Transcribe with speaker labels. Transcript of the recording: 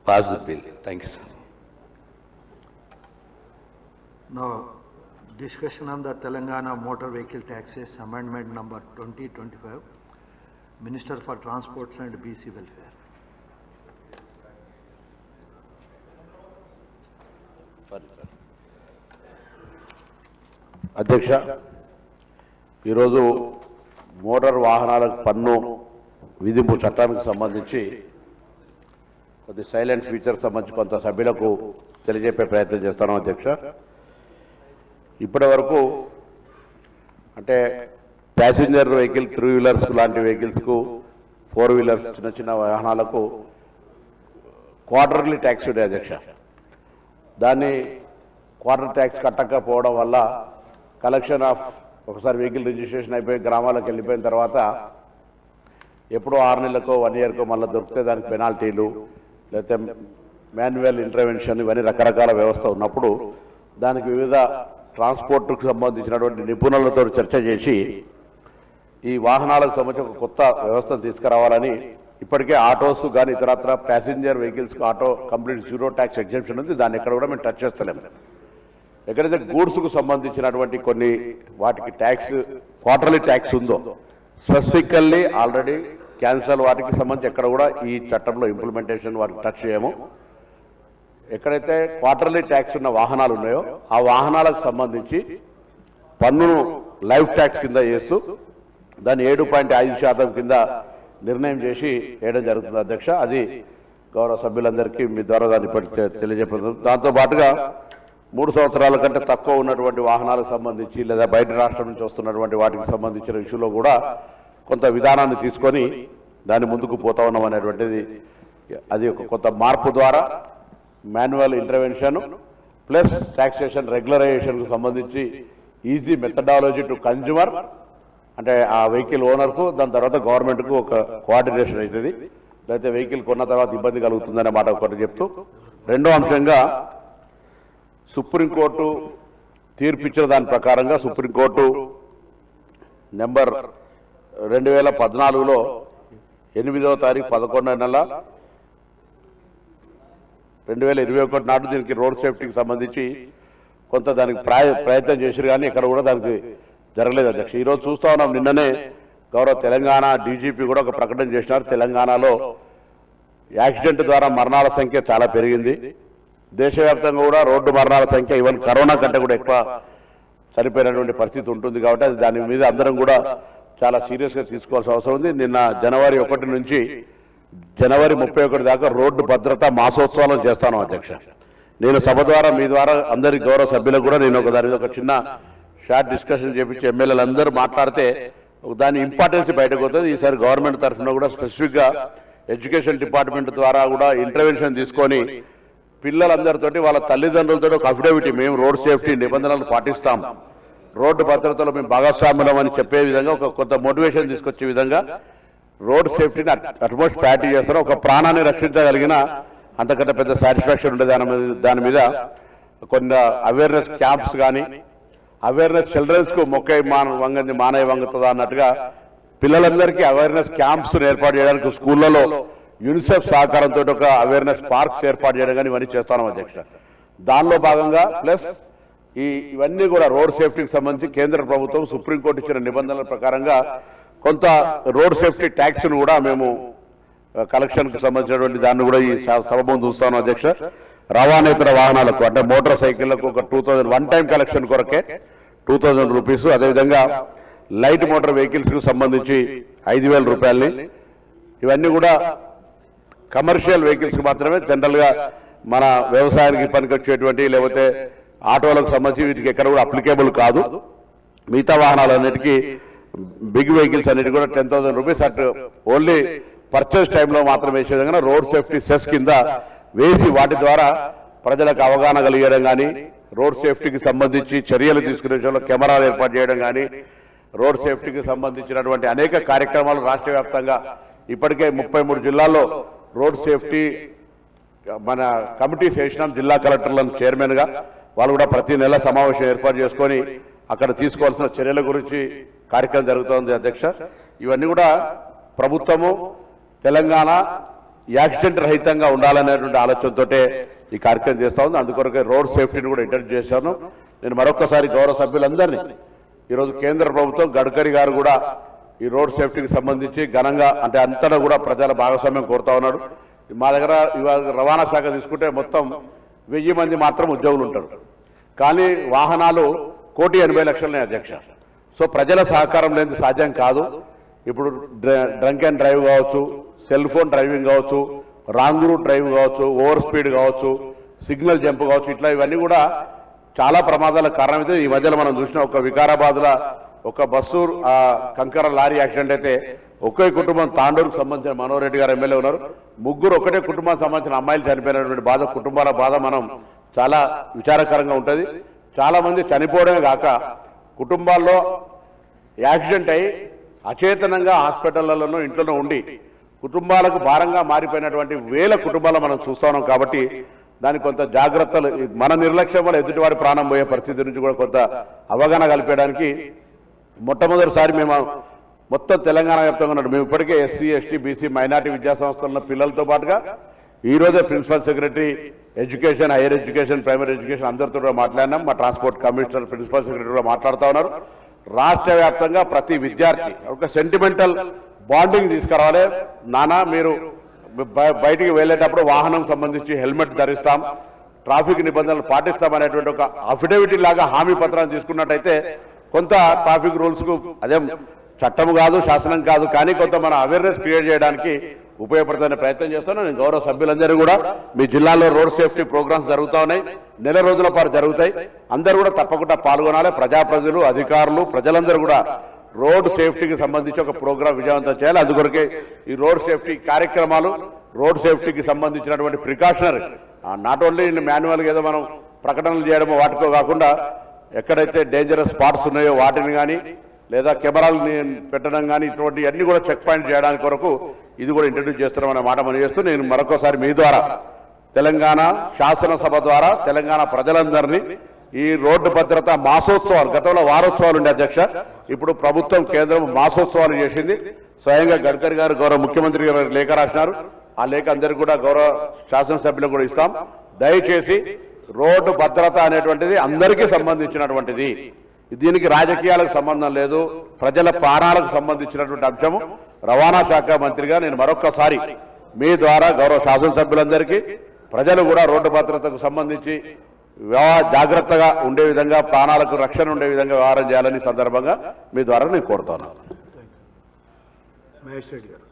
Speaker 1: Pass the bill. Thank you, sir.
Speaker 2: Now, discussion on the Telangana Motor Vehicle Taxes Amendment number 2025. Minister for Transports and BC Welfare.
Speaker 3: అధ్యక్ష, ఈరోజు motor వాహనాల పన్ను విధింపు చట్టానికి సంబంధించి కొద్ది silent feature సంబంధించి కొంత సభ్యులకు తెలియజెప్పే ప్రయత్నం చేస్తాను. అధ్యక్ష, ఇప్పటి వరకు అంటే ప్యాసింజర్ వెహికల్, 3 వీలర్స్ లాంటి వెహికల్స్కు, 4 వీలర్స్ చిన్న చిన్న వాహనాలకు క్వార్టర్లీ ట్యాక్స్ ఉండే. అధ్యక్ష, దాన్ని క్వార్టర్ ట్యాక్స్ కట్టకపోవడం వల్ల కలెక్షన్ ఆఫ్ ఒకసారి వెహికల్ రిజిస్ట్రేషన్ అయిపోయి గ్రామాలకు వెళ్ళిపోయిన తర్వాత ఎప్పుడో 6 నెలలకో 1 ఇయర్కో మళ్ళీ దొరికితే దానికి పెనాల్టీలు, లేకపోతే మాన్యువల్ ఇంటర్వెన్షన్, ఇవన్నీ రకరకాల వ్యవస్థ ఉన్నప్పుడు దానికి వివిధ ట్రాన్స్పోర్ట్కు సంబంధించినటువంటి నిపుణులతో చర్చ చేసి ఈ వాహనాలకు సంబంధించి ఒక కొత్త వ్యవస్థను తీసుకురావాలని ఇప్పటికే ఆటోస్ కానీ ఇతరత్ర ప్యాసింజర్ వెహికల్స్కి ఆటో కంప్లీట్ 0 ట్యాక్స్ ఎగ్జెంప్షన్ ఉంది. దాన్ని ఎక్కడ కూడా మేము టచ్ చేస్తలేము. ఎక్కడైతే గూడ్స్కు సంబంధించినటువంటి కొన్ని వాటికి ట్యాక్స్ క్వార్టర్లీ ట్యాక్స్ ఉందో స్పెసిఫికల్లీ ఆల్రెడీ క్యాన్సల్ వాటికి సంబంధించి ఎక్కడ కూడా ఈ చట్టంలో ఇంప్లిమెంటేషన్ వాటికి టచ్ చేయము. ఎక్కడైతే క్వార్టర్లీ ట్యాక్స్ ఉన్న వాహనాలు ఉన్నాయో ఆ వాహనాలకు సంబంధించి పన్నును లైఫ్ ట్యాక్స్ కింద చేస్తూ దాన్ని 7.5% కింద నిర్ణయం చేసి వేయడం జరుగుతుంది. అధ్యక్ష, అది గౌరవ సభ్యులందరికీ మీ ద్వారా దాన్ని తెలియజెప్పడం. దాంతోపాటుగా 3 సంవత్సరాల కంటే తక్కువ ఉన్నటువంటి వాహనాలకు సంబంధించి లేదా బయట రాష్ట్రం నుంచి వస్తున్నటువంటి వాటికి సంబంధించిన ఇష్యూలో కూడా కొంత విధానాన్ని తీసుకొని దాన్ని ముందుకు పోతా ఉన్నాం అనేటువంటిది. అది ఒక కొత్త మార్పు ద్వారా మాన్యువల్ ఇంటర్వెన్షన్ ప్లస్ టాక్సేషన్ రెగ్యులరైజేషన్కు సంబంధించి ఈజీ మెథడాలజీ టు కన్జ్యూమర్, అంటే ఆ వెహికల్ ఓనర్కు, దాని తర్వాత గవర్నమెంట్కు ఒక కోఆర్డినేషన్ అవుతుంది. లేకపోతే వెహికల్ కొన్న తర్వాత ఇబ్బంది కలుగుతుందనే మాట ఒకటి చెప్తూ, రెండో అంశంగా సుప్రీంకోర్టు తీర్పు ఇచ్చిన దాని ప్రకారంగా సుప్రీంకోర్టు నెంబర్ 2014లో 8వ తారీఖు 11వ నెల 2021 నాడు దీనికి రోడ్ సేఫ్టీకి సంబంధించి కొంత దానికి ప్రయత్నం చేశారు, కానీ ఇక్కడ కూడా దానికి జరగలేదు. అధ్యక్ష, ఈరోజు చూస్తూ ఉన్నాం, నిన్ననే గౌరవ తెలంగాణ డీజీపీ కూడా ఒక ప్రకటన చేసినారు. తెలంగాణలో యాక్సిడెంట్ ద్వారా మరణాల సంఖ్య చాలా పెరిగింది. దేశవ్యాప్తంగా కూడా రోడ్డు మరణాల సంఖ్య ఈవెన్ కరోనా కంటే కూడా ఎక్కువ చనిపోయినటువంటి పరిస్థితి ఉంటుంది. కాబట్టి అది దాని మీద అందరం కూడా చాలా సీరియస్గా తీసుకోవాల్సిన అవసరం ఉంది. నిన్న జనవరి 1 నుంచి జనవరి 31 దాకా రోడ్డు భద్రతా మాసోత్సవాలు చేస్తాను. అధ్యక్ష, నేను సభ ద్వారా మీ ద్వారా అందరి గౌరవ సభ్యులకు కూడా నేను దాని మీద ఒక చిన్న షార్ట్ డిస్కషన్ చేపించి ఎమ్మెల్యేలు అందరూ మాట్లాడితే దాని ఇంపార్టెన్స్ బయటకు వస్తుంది. ఈసారి గవర్నమెంట్ తరఫున కూడా స్పెసిఫిక్గా ఎడ్యుకేషన్ డిపార్ట్మెంట్ ద్వారా కూడా ఇంటర్వెన్షన్ తీసుకొని పిల్లలందరితోటి వాళ్ళ తల్లిదండ్రులతో ఒక అఫిడవిటీ, మేము రోడ్ సేఫ్టీ నిబంధనలు పాటిస్తాం, రోడ్డు భద్రతలో మేము భాగస్వాములం అని చెప్పే విధంగా ఒక కొత్త మోటివేషన్ తీసుకొచ్చే విధంగా రోడ్ సేఫ్టీని అట్మోస్ట్ ప్రయారిటీ చేస్తారు. ఒక ప్రాణాన్ని రక్షించగలిగిన అంతకంటే పెద్ద సాటిస్ఫాక్షన్ ఉండే దాని మీద కొన్ని అవేర్నెస్ క్యాంప్స్ కానీ, అవేర్నెస్ చిల్డ్రన్స్కు మొక్కై వంగంది మానయ్య వంగుతుందా అన్నట్టుగా పిల్లలందరికీ అవేర్నెస్ క్యాంప్స్ ఏర్పాటు చేయడానికి స్కూళ్లలో యూనిసెఫ్ సహకారంతో ఒక అవేర్నెస్ పార్క్స్ ఏర్పాటు చేయడం కానీ ఇవన్నీ చేస్తాను. అధ్యక్ష, దానిలో భాగంగా ప్లస్ ఇవన్నీ కూడా రోడ్ సేఫ్టీకి సంబంధించి కేంద్ర ప్రభుత్వం సుప్రీంకోర్టు ఇచ్చిన నిబంధనల ప్రకారంగా కొంత రోడ్ సేఫ్టీ ట్యాక్స్ను కూడా మేము కలెక్షన్కు సంబంధించినటువంటి దాన్ని కూడా ఈ సభ ముందు చూస్తాను. అధ్యక్ష, రవాణేతర వాహనాలకు అంటే మోటార్ సైకిళ్లకు ఒక 2000 వన్ టైం కలెక్షన్ కొరకే 2000 రూపీస్, అదేవిధంగా లైట్ మోటార్ వెహికల్స్కు సంబంధించి 5000 రూపాయలని, ఇవన్నీ కూడా కమర్షియల్ వెహికల్స్కి మాత్రమే. జనరల్గా మన వ్యవసాయానికి పనికొచ్చేటువంటి లేకపోతే ఆటోలకు సంబంధించి వీటికి ఎక్కడ కూడా అప్లికేబుల్ కాదు. మిగతా వాహనాలన్నిటికీ బిగ్ వెహికల్స్ అన్నిటి కూడా 10,000 రూపీస్ అట్ ఓన్లీ పర్చేస్ టైంలో మాత్రం వేసే విధంగా రోడ్ సేఫ్టీ సెస్ కింద వేసి వాటి ద్వారా ప్రజలకు అవగాహన కలిగడం కానీ, రోడ్ సేఫ్టీకి సంబంధించి చర్యలు తీసుకునే విషయంలో కెమెరాలు ఏర్పాటు చేయడం కానీ, రోడ్ సేఫ్టీకి సంబంధించినటువంటి అనేక కార్యక్రమాలు రాష్ట్ర వ్యాప్తంగా ఇప్పటికే 33 జిల్లాల్లో రోడ్ సేఫ్టీ మన కమిటీస్ వేసినాం. జిల్లా కలెక్టర్లను చైర్మన్గా వాళ్ళు కూడా ప్రతి నెల సమావేశం ఏర్పాటు చేసుకొని అక్కడ తీసుకోవాల్సిన చర్యల గురించి కార్యక్రమం జరుగుతోంది. అధ్యక్ష, ఇవన్నీ కూడా ప్రభుత్వము తెలంగాణ యాక్సిడెంట్ రహితంగా ఉండాలనేటువంటి ఆలోచనతోటే ఈ కార్యక్రమం చేస్తా ఉంది. అందుకొరకే రోడ్ సేఫ్టీని కూడా ఇంట్రడ్యూస్ చేశాను. నేను మరొకసారి గౌరవ సభ్యులందరినీ ఈరోజు కేంద్ర ప్రభుత్వం గడ్కరీ గారు కూడా ఈ రోడ్ సేఫ్టీకి సంబంధించి ఘనంగా అంటే అంతటా కూడా ప్రజల భాగస్వామ్యం కోరుతా ఉన్నాడు. మా దగ్గర ఇవాళ రవాణా శాఖ తీసుకుంటే మొత్తం 1000 మంది మాత్రం ఉద్యోగులు ఉంటారు, కానీ వాహనాలు 1,80,00,000 అధ్యక్ష. సో ప్రజల సహకారం లేని సాధ్యం కాదు. ఇప్పుడు డ్రంక్ అండ్ డ్రైవ్ కావచ్చు, సెల్ ఫోన్ డ్రైవింగ్ కావచ్చు, రాంగ్ రూట్ డ్రైవ్ కావచ్చు, ఓవర్ స్పీడ్ కావచ్చు, సిగ్నల్ జంప్ కావచ్చు, ఇట్లా ఇవన్నీ కూడా చాలా ప్రమాదాలకు కారణమైతే ఈ మధ్యలో మనం చూసిన ఒక వికారాబాద్లో ఒక బస్సు కంకర లారీ యాక్సిడెంట్ అయితే ఒకే కుటుంబం తాండూరుకు సంబంధించిన మనోహర్ రెడ్డి గారు ఎమ్మెల్యే ఉన్నారు, ముగ్గురు ఒకటే కుటుంబానికి సంబంధించిన అమ్మాయిలు చనిపోయినటువంటి బాధ, కుటుంబాల బాధ మనం చాలా విచారకరంగా ఉంటుంది. చాలా మంది చనిపోవడమే కాక కుటుంబాల్లో యాక్సిడెంట్ అయి అచేతనంగా హాస్పిటళ్లలోనూ ఇంట్లోనూ ఉండి కుటుంబాలకు భారంగా మారిపోయినటువంటి వేల కుటుంబాలు మనం చూస్తా ఉన్నాం. కాబట్టి దానికి కొంత జాగ్రత్తలు, మన నిర్లక్ష్యం వల్ల ఎదుటివాడి ప్రాణం పోయే పరిస్థితి నుంచి కూడా కొంత అవగాహన కల్పించడానికి మొట్టమొదటిసారి మేము మొత్తం తెలంగాణ వ్యాప్తంగా ఉన్నాడు. మేము ఇప్పటికే ఎస్సీ, ఎస్టీ, బీసీ, మైనార్టీ విద్యా సంస్థల పిల్లలతో పాటుగా ఈరోజే principal secretary education, higher education, primary education అందరితో కూడా మాట్లాడినాం. మా ట్రాన్స్పోర్ట్ కమిషనర్, ప్రిన్సిపల్ సెక్రటరీ కూడా మాట్లాడుతూ ఉన్నారు. రాష్ట్ర వ్యాప్తంగా ప్రతి విద్యార్థి ఒక సెంటిమెంటల్ బాండింగ్ తీసుకురావాలి. నానా మీరు బయటికి వెళ్ళేటప్పుడు వాహనం సంబంధించి హెల్మెట్ ధరిస్తాం, ట్రాఫిక్ నిబంధనలు పాటిస్తామనేటువంటి ఒక అఫిడవిటీ లాగా హామీ పత్రాన్ని తీసుకున్నట్టయితే కొంత ట్రాఫిక్ రూల్స్కు అదే చట్టం కాదు, శాసనం కాదు, కానీ కొంత మన అవేర్నెస్ క్రియేట్ చేయడానికి ఉపయోగపడుతున్న ప్రయత్నం చేస్తున్నాను. నేను గౌరవ సభ్యులందరూ కూడా మీ జిల్లాలో రోడ్ సేఫ్టీ ప్రోగ్రామ్స్ జరుగుతూ ఉన్నాయి, నెల రోజుల పాటు జరుగుతాయి. అందరూ కూడా తప్పకుండా పాల్గొనాలి. ప్రజాప్రతినిధులు, అధికారులు, ప్రజలందరూ కూడా రోడ్ సేఫ్టీకి సంబంధించి ఒక ప్రోగ్రాం విజయవంతం చేయాలి. అందుకొరకే ఈ రోడ్ సేఫ్టీ కార్యక్రమాలు, రోడ్ సేఫ్టీకి సంబంధించినటువంటి ప్రికాషనరీ నాట్ ఓన్లీ మాన్యువల్గా ఏదో మనం ప్రకటనలు చేయడమో వాటితో కాకుండా ఎక్కడైతే డేంజరస్ స్పాట్స్ ఉన్నాయో వాటిని కానీ లేదా కెమెరాలు పెట్టడం కానీ ఇటువంటి అన్ని కూడా చెక్ పాయింట్ చేయడానికి కొరకు ఇది కూడా ఇంట్రడ్యూస్ చేస్తున్నామనే మాట మనం చేస్తూ నేను మరొకసారి మీ ద్వారా తెలంగాణ శాసనసభ ద్వారా తెలంగాణ ప్రజలందరినీ ఈ రోడ్డు భద్రత మాసోత్సవాలు, గతంలో వారోత్సవాలు ఉండే అధ్యక్ష, ఇప్పుడు ప్రభుత్వం కేంద్రం మాసోత్సవాలు చేసింది. స్వయంగా గడ్కరీ గారు గౌరవ ముఖ్యమంత్రి గారు లేఖ రాసినారు. ఆ లేఖ అందరికీ కూడా గౌరవ శాసనసభ్యులకు కూడా ఇస్తాం. దయచేసి రోడ్డు భద్రత అనేటువంటిది అందరికీ సంబంధించినటువంటిది, దీనికి రాజకీయాలకు సంబంధం లేదు, ప్రజల ప్రాణాలకు సంబంధించినటువంటి అంశము. రవాణా శాఖ మంత్రిగా నేను మరొక్కసారి మీ ద్వారా గౌరవ శాసనసభ్యులందరికీ ప్రజలు కూడా రోడ్డు భద్రతకు సంబంధించి జాగ్రత్తగా ఉండే విధంగా, ప్రాణాలకు రక్షణ ఉండే విధంగా వ్యవహారం చేయాలని సందర్భంగా మీ ద్వారా నేను కోరుతున్నాను.
Speaker 2: మహేష్ రెడ్డి గారు.